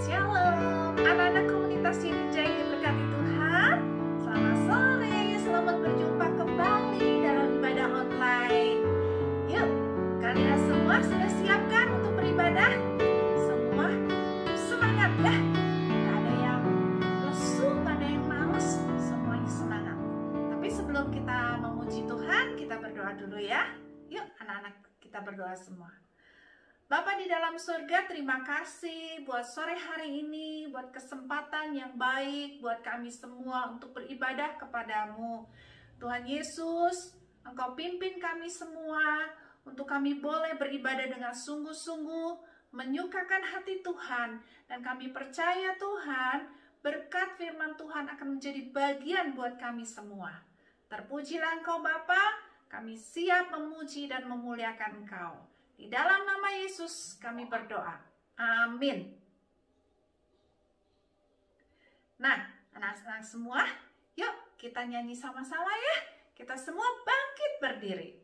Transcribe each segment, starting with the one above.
Shalom, anak-anak komunitas Yedijai diberkati Tuhan. Selamat sore, selamat berjumpa kembali dalam ibadah online. Yuk, kalian semua sudah siapkan untuk beribadah? Semua semangat ya. Gak ada yang lesu, gak ada yang malas, semuanya semangat. Tapi sebelum kita memuji Tuhan, kita berdoa dulu ya. Yuk anak-anak, kita berdoa semua. Bapa di dalam surga, terima kasih buat sore hari ini, buat kesempatan yang baik buat kami semua untuk beribadah kepadamu. Tuhan Yesus, Engkau pimpin kami semua untuk kami boleh beribadah dengan sungguh-sungguh, menyukakan hati Tuhan. Dan kami percaya Tuhan, berkat firman Tuhan akan menjadi bagian buat kami semua. Terpujilah Engkau Bapa, kami siap memuji dan memuliakan Engkau. Di dalam nama Yesus kami berdoa. Amin. Nah, anak-anak semua, yuk kita nyanyi sama-sama ya. Kita semua bangkit berdiri.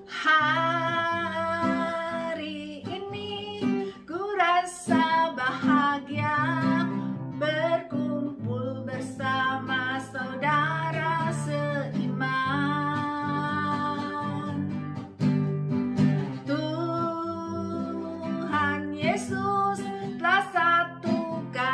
Hari ini ku rasa bahagia berkumpul bersama saudara seiman. Tuhan Yesus telah satukan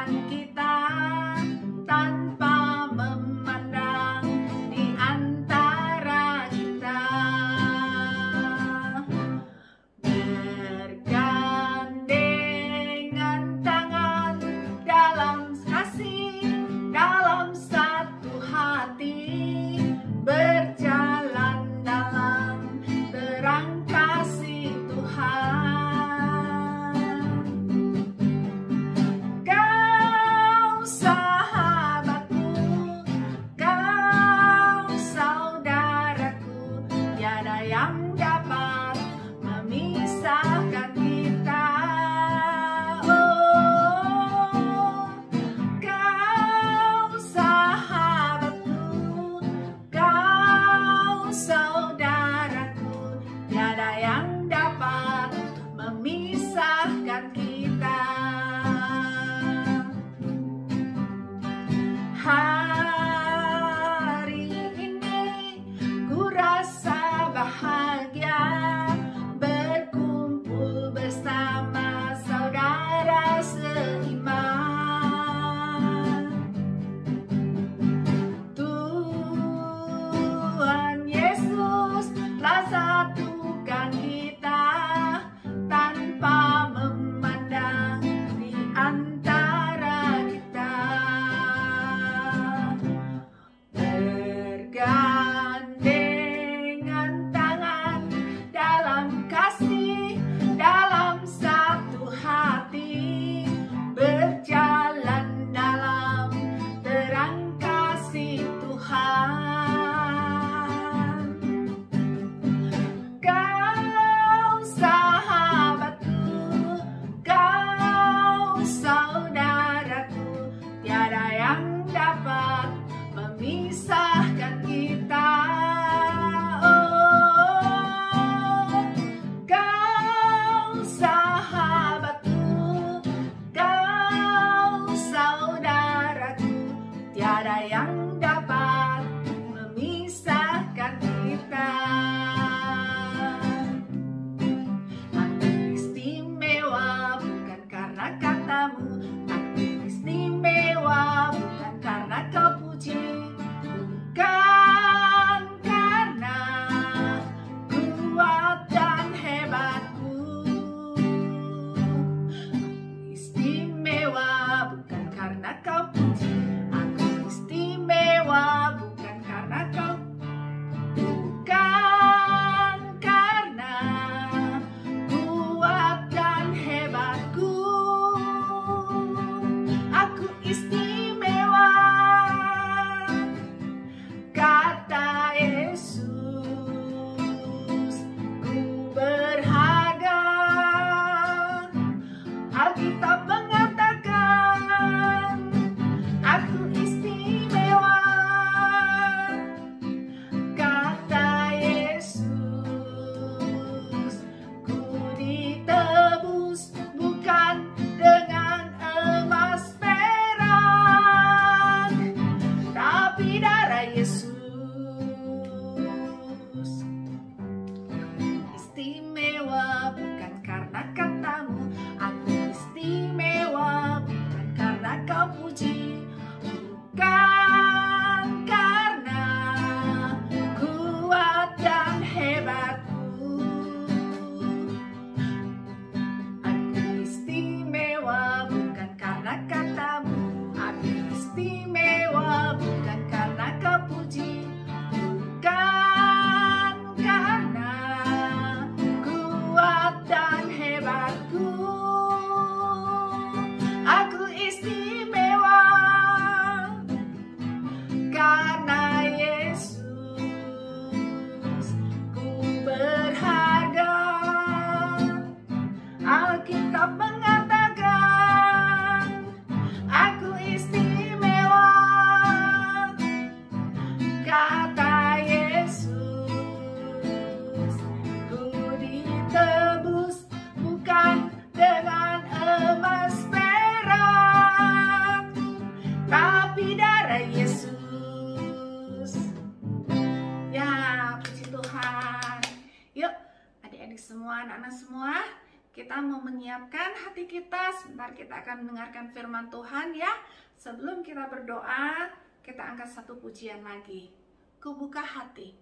semua, anak-anak semua, kita mau menyiapkan hati kita. Sebentar kita akan mendengarkan firman Tuhan ya. Sebelum kita berdoa, kita angkat satu pujian lagi. Ku buka hati.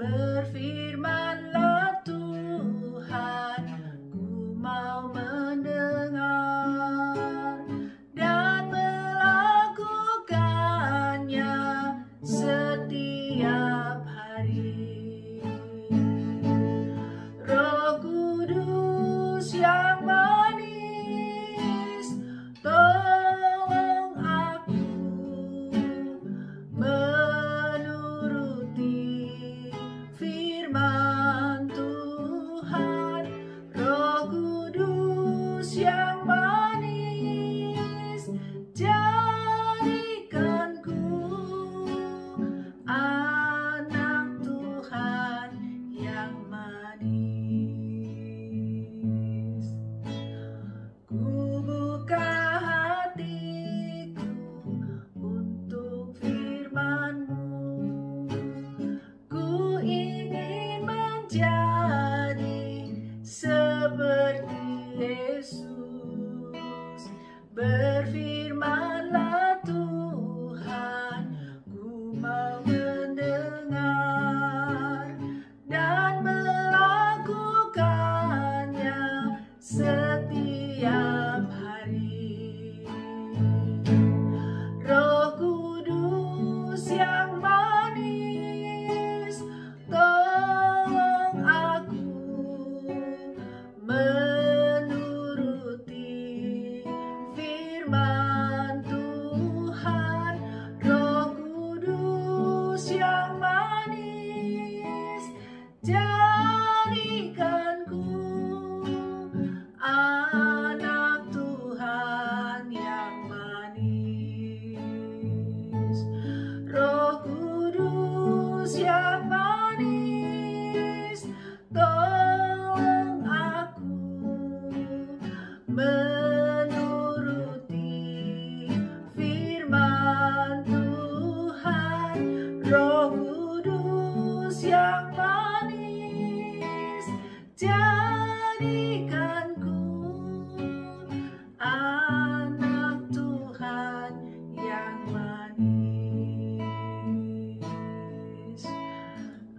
Berfirmanlah Tuhan, ku mau mendengar dan melakukannya setiap hari. Roh Kudus yang manis, tolong aku menuruti firman Tuhan. Roh Kudus yang manis, jadikanku anak Tuhan yang manis. Ku buka hatiku untuk firman-Mu. Ku ingin menjadi seperti Yesus. Berfirmanlah Tuhan, ku mau mendengar dan melakukannya setiap hari. Roh Kudus yang manis, tolong aku menuruti firman Tuhan. Roh Kudus yang manis, jadikanku anak Tuhan yang manis. Roh Kudus yang manis, tolong aku menuruti firman Tuhan. Roh Kudus yang manis, jadikanku anak Tuhan yang manis.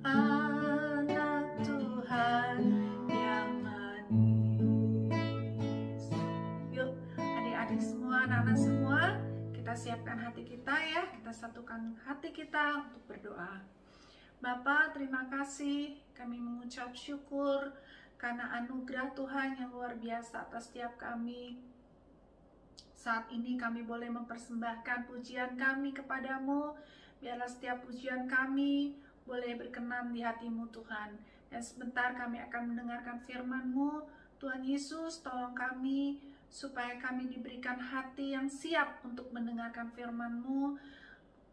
Anak Tuhan yang manis. Yuk, adik-adik semua, anak-anak semua, kita siapkan hati kita ya. Kita satukan hati kita untuk berdoa. Bapa, terima kasih. Kami mengucap syukur karena anugerah Tuhan yang luar biasa atas setiap kami. Saat ini kami boleh mempersembahkan pujian kami kepadamu. Biarlah setiap pujian kami boleh berkenan di hati-Mu Tuhan. Dan sebentar kami akan mendengarkan firman-Mu. Tuhan Yesus, tolong kami supaya kami diberikan hati yang siap untuk mendengarkan firman-Mu.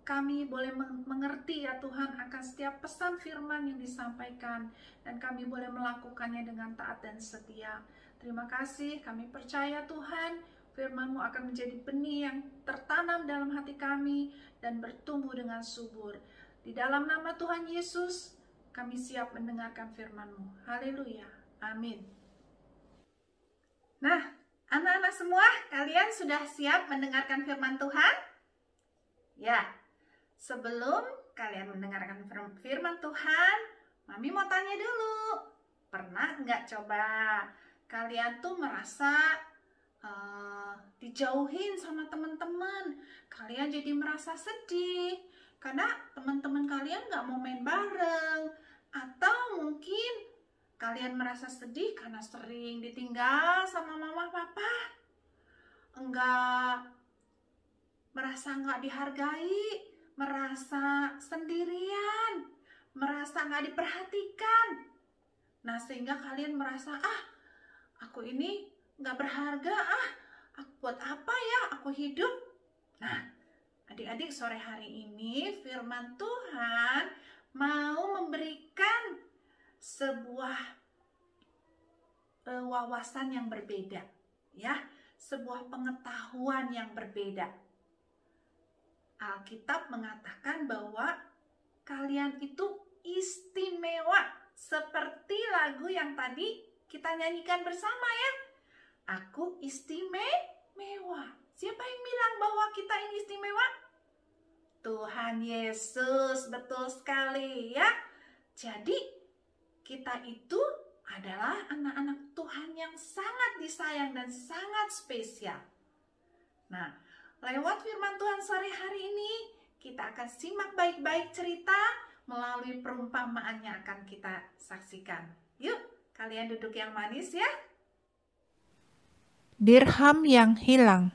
Kami boleh mengerti ya Tuhan akan setiap pesan firman yang disampaikan, dan kami boleh melakukannya dengan taat dan setia. Terima kasih, kami percaya Tuhan, firman-Mu akan menjadi benih yang tertanam dalam hati kami dan bertumbuh dengan subur. Di dalam nama Tuhan Yesus, kami siap mendengarkan firman-Mu. Haleluya. Amin. Nah, anak-anak semua, kalian sudah siap mendengarkan firman Tuhan? Ya, sebelum kalian mendengarkan firman Tuhan, Mami mau tanya dulu. Pernah nggak coba kalian tuh merasa dijauhin sama teman-teman? Kalian jadi merasa sedih karena teman-teman kalian nggak mau main bareng. Atau mungkin kalian merasa sedih karena sering ditinggal sama mama papa. Merasa nggak dihargai, merasa sendirian, merasa nggak diperhatikan. Nah, sehingga kalian merasa, aku ini nggak berharga, Buat apa ya aku hidup? Nah, adik-adik, sore hari ini firman Tuhan mau memberikan sebuah wawasan yang berbeda, ya, sebuah pengetahuan yang berbeda. Alkitab mengatakan bahwa kalian itu istimewa, seperti lagu yang tadi kita nyanyikan bersama ya. Aku istimewa. Siapa yang bilang bahwa kita ini istimewa? Tuhan Yesus, betul sekali ya. Jadi kita itu adalah anak-anak Tuhan yang sangat disayang dan sangat spesial. Nah, lewat firman Tuhan sore hari ini, kita akan simak baik-baik cerita melalui perumpamaan yang akan kita saksikan. Yuk, kalian duduk yang manis ya. Dirham yang hilang.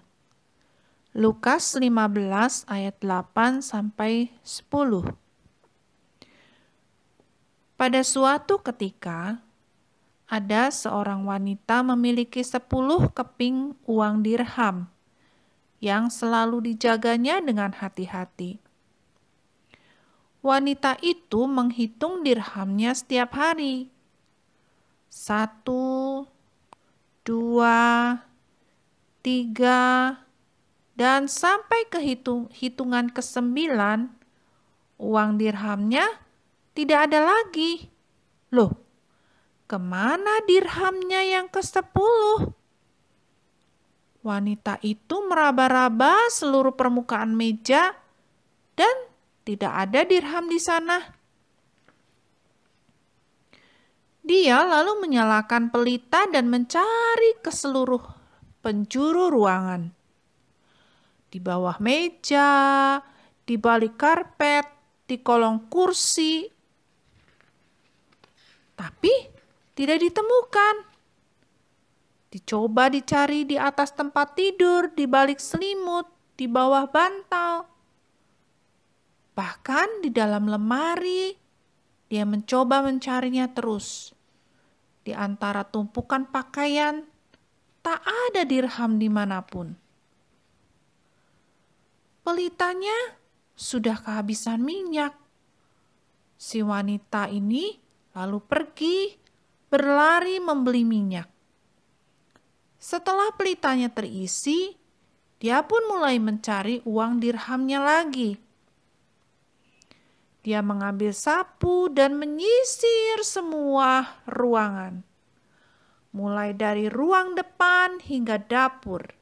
Lukas 15 ayat 8 sampai 10. Pada suatu ketika, ada seorang wanita memiliki 10 keping uang dirham yang selalu dijaganya dengan hati-hati. Wanita itu menghitung dirhamnya setiap hari. 1, 2, 3, dan sampai ke hitungan ke-9, uang dirhamnya tidak ada lagi. Loh, kemana dirhamnya yang ke-10? Wanita itu meraba-raba seluruh permukaan meja dan tidak ada dirham di sana. Dia lalu menyalakan pelita dan mencari ke seluruh penjuru ruangan. Di bawah meja, di balik karpet, di kolong kursi. Tapi tidak ditemukan. Dicoba dicari di atas tempat tidur, di balik selimut, di bawah bantal. Bahkan di dalam lemari, dia mencoba mencarinya terus. Di antara tumpukan pakaian, tak ada dirham dimanapun. Pelitanya sudah kehabisan minyak. Si wanita ini lalu pergi berlari membeli minyak. Setelah pelitanya terisi, dia pun mulai mencari uang dirhamnya lagi. Dia mengambil sapu dan menyisir semua ruangan, mulai dari ruang depan hingga dapur.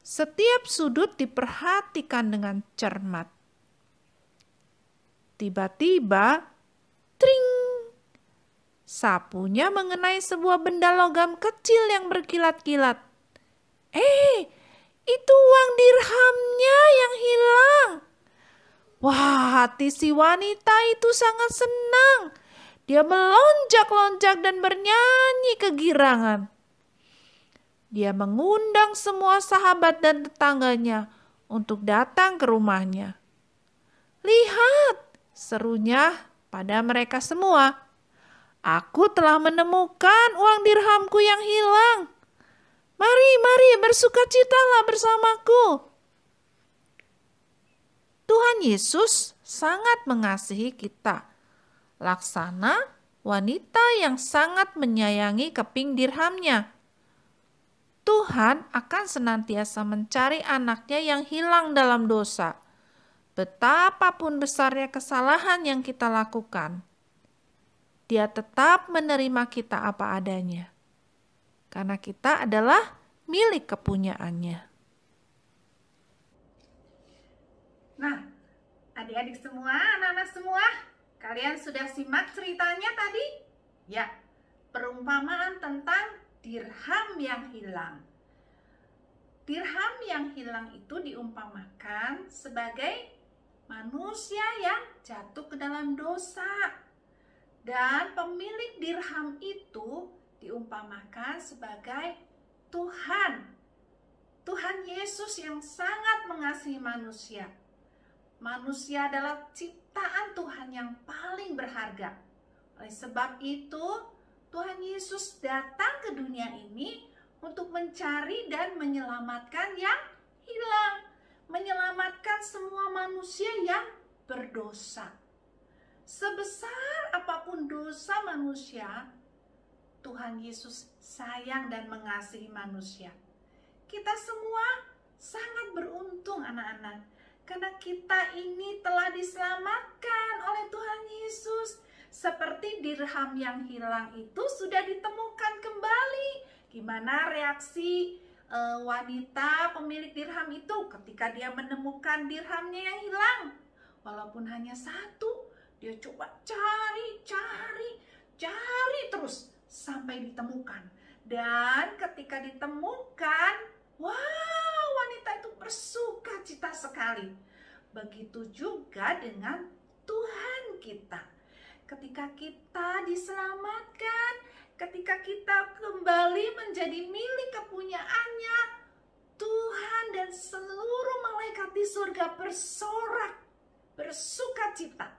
Setiap sudut diperhatikan dengan cermat. Tiba-tiba, tring! Sapunya mengenai sebuah benda logam kecil yang berkilat-kilat. Itu uang dirhamnya yang hilang. Wah, hati si wanita itu sangat senang. Dia melonjak-lonjak dan bernyanyi kegirangan. Dia mengundang semua sahabat dan tetangganya untuk datang ke rumahnya. Lihat, serunya pada mereka semua. Aku telah menemukan uang dirhamku yang hilang. Mari bersukacitalah bersamaku. Tuhan Yesus sangat mengasihi kita. Laksana wanita yang sangat menyayangi keping dirhamnya. Tuhan akan senantiasa mencari anaknya yang hilang dalam dosa. Betapapun besarnya kesalahan yang kita lakukan, Dia tetap menerima kita apa adanya. Karena kita adalah milik kepunyaannya. Nah, adik-adik semua, anak-anak semua, kalian sudah simak ceritanya tadi? Ya, perumpamaan tentang dirham yang hilang. Dirham yang hilang itu diumpamakan sebagai manusia yang jatuh ke dalam dosa. Dan pemilik dirham itu diumpamakan sebagai Tuhan. Tuhan Yesus yang sangat mengasihi manusia. Manusia adalah ciptaan Tuhan yang paling berharga. Oleh sebab itu, Tuhan Yesus datang ke dunia ini untuk mencari dan menyelamatkan yang hilang, menyelamatkan semua manusia yang berdosa. Sebesar apapun dosa manusia, Tuhan Yesus sayang dan mengasihi manusia. Kita semua sangat beruntung anak-anak, karena kita ini telah diselamatkan oleh Tuhan Yesus. Seperti dirham yang hilang itu sudah ditemukan kembali. Gimana reaksi wanita pemilik dirham itu ketika dia menemukan dirhamnya yang hilang? Walaupun hanya satu, dia coba cari terus sampai ditemukan. Dan ketika ditemukan, wow, wanita itu bersuka cita sekali. Begitu juga dengan Tuhan kita. Ketika kita diselamatkan, ketika kita kembali menjadi milik kepunyaannya, Tuhan dan seluruh malaikat di surga bersorak, bersuka cita.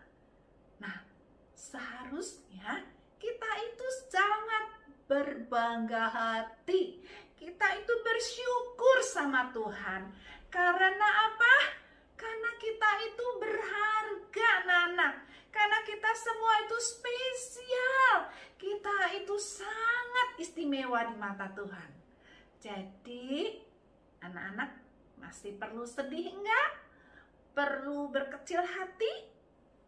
Nah, seharusnya kita itu sangat berbangga hati. Kita itu bersyukur sama Tuhan. Karena apa? Karena kita itu berharga, anak-anak. Karena kita semua itu spesial. Kita itu sangat istimewa di mata Tuhan. Jadi, anak-anak masih perlu sedih enggak? Perlu berkecil hati?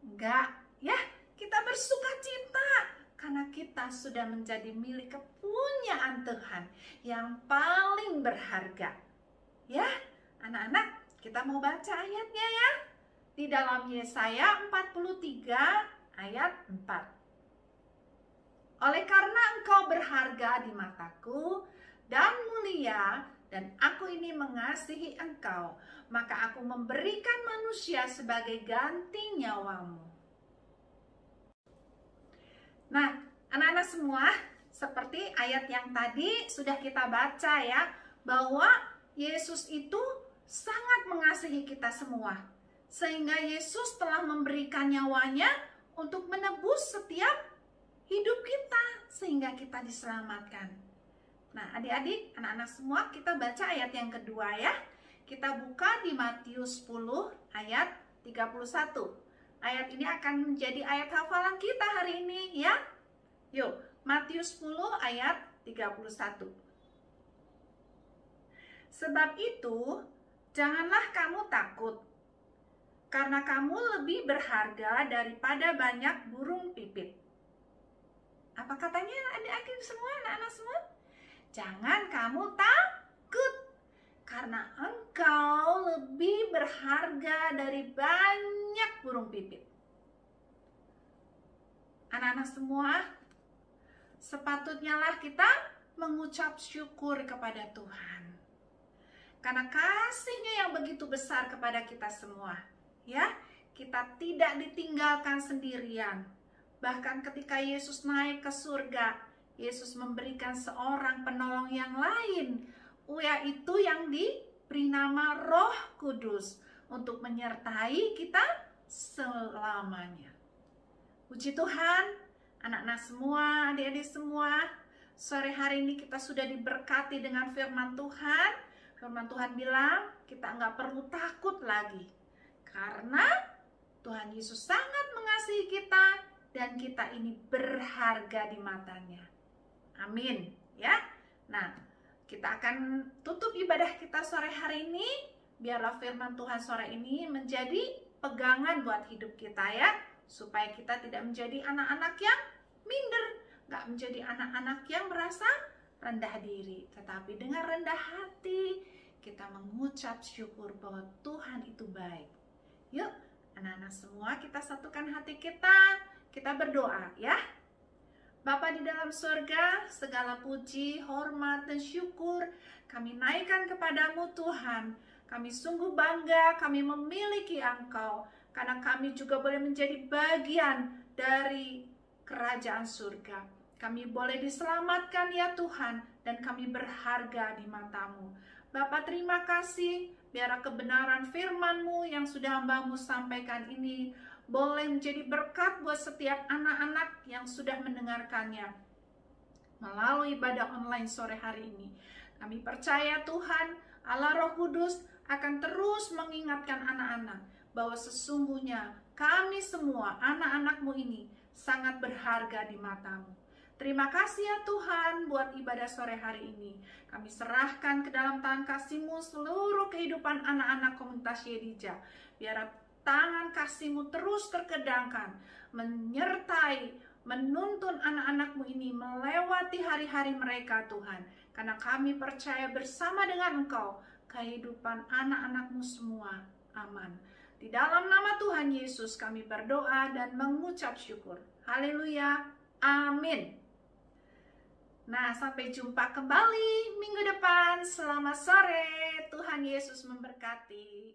Enggak, ya. Kita bersuka cita karena kita sudah menjadi milik kepunyaan Tuhan yang paling berharga. Ya, anak-anak, kita mau baca ayatnya ya. Di dalam Yesaya 43 ayat 4. Oleh karena engkau berharga di mataku dan mulia, dan aku ini mengasihi engkau, maka aku memberikan manusia sebagai ganti nyawamu. Nah, anak-anak semua, seperti ayat yang tadi sudah kita baca ya, bahwa Yesus itu sangat mengasihi kita semua. Sehingga Yesus telah memberikan nyawanya untuk menebus setiap hidup kita, sehingga kita diselamatkan. Nah, adik-adik, anak-anak semua, kita baca ayat yang kedua ya. Kita buka di Matius 10 ayat 31. Ayat ini akan menjadi ayat hafalan kita hari ini ya. Yuk, Matius 10 ayat 31. Sebab itu, janganlah kamu takut, karena kamu lebih berharga daripada banyak burung pipit. Apa katanya adik-adik semua, anak-anak semua? Jangan kamu takut, karena engkau lebih berharga dari banyak burung pipit. Anak-anak semua, sepatutnya lah kita mengucap syukur kepada Tuhan. Karena kasih-Nya yang begitu besar kepada kita semua. Ya, kita tidak ditinggalkan sendirian. Bahkan ketika Yesus naik ke surga, Yesus memberikan seorang penolong yang lain, yaitu yang diberi nama Roh Kudus, untuk menyertai kita selamanya. Puji Tuhan, anak-anak semua, adik-adik semua, sore hari ini kita sudah diberkati dengan firman Tuhan. Firman Tuhan bilang, kita nggak perlu takut lagi. Karena Tuhan Yesus sangat mengasihi kita dan kita ini berharga di matanya. Amin. Ya. Nah, kita akan tutup ibadah kita sore hari ini. Biarlah firman Tuhan sore ini menjadi pegangan buat hidup kita ya. Supaya kita tidak menjadi anak-anak yang minder. Nggak menjadi anak-anak yang merasa rendah diri. Tetapi dengan rendah hati kita mengucap syukur bahwa Tuhan itu baik. Yuk, anak-anak semua, kita satukan hati kita berdoa ya. Bapa di dalam surga, segala puji, hormat, dan syukur kami naikkan kepadamu Tuhan. Kami sungguh bangga, kami memiliki Engkau, karena kami juga boleh menjadi bagian dari kerajaan surga. Kami boleh diselamatkan ya Tuhan, dan kami berharga di matamu. Bapa, terima kasih. Biarlah kebenaran firman-Mu yang sudah hamba-Mu sampaikan ini boleh menjadi berkat buat setiap anak-anak yang sudah mendengarkannya melalui ibadah online sore hari ini. Kami percaya Tuhan, Allah Roh Kudus akan terus mengingatkan anak-anak bahwa sesungguhnya kami semua anak-anak-Mu ini sangat berharga di mata-Mu. Terima kasih ya Tuhan buat ibadah sore hari ini. Kami serahkan ke dalam tangan kasih-Mu seluruh kehidupan anak-anak komunitas Yedija. Biar tangan kasih-Mu terus terkedangkan, menyertai, menuntun anak-anak-Mu ini melewati hari-hari mereka Tuhan. Karena kami percaya bersama dengan Engkau, kehidupan anak-anak-Mu semua aman. Di dalam nama Tuhan Yesus kami berdoa dan mengucap syukur. Haleluya. Amin. Nah, sampai jumpa kembali minggu depan. Selamat sore. Tuhan Yesus memberkati.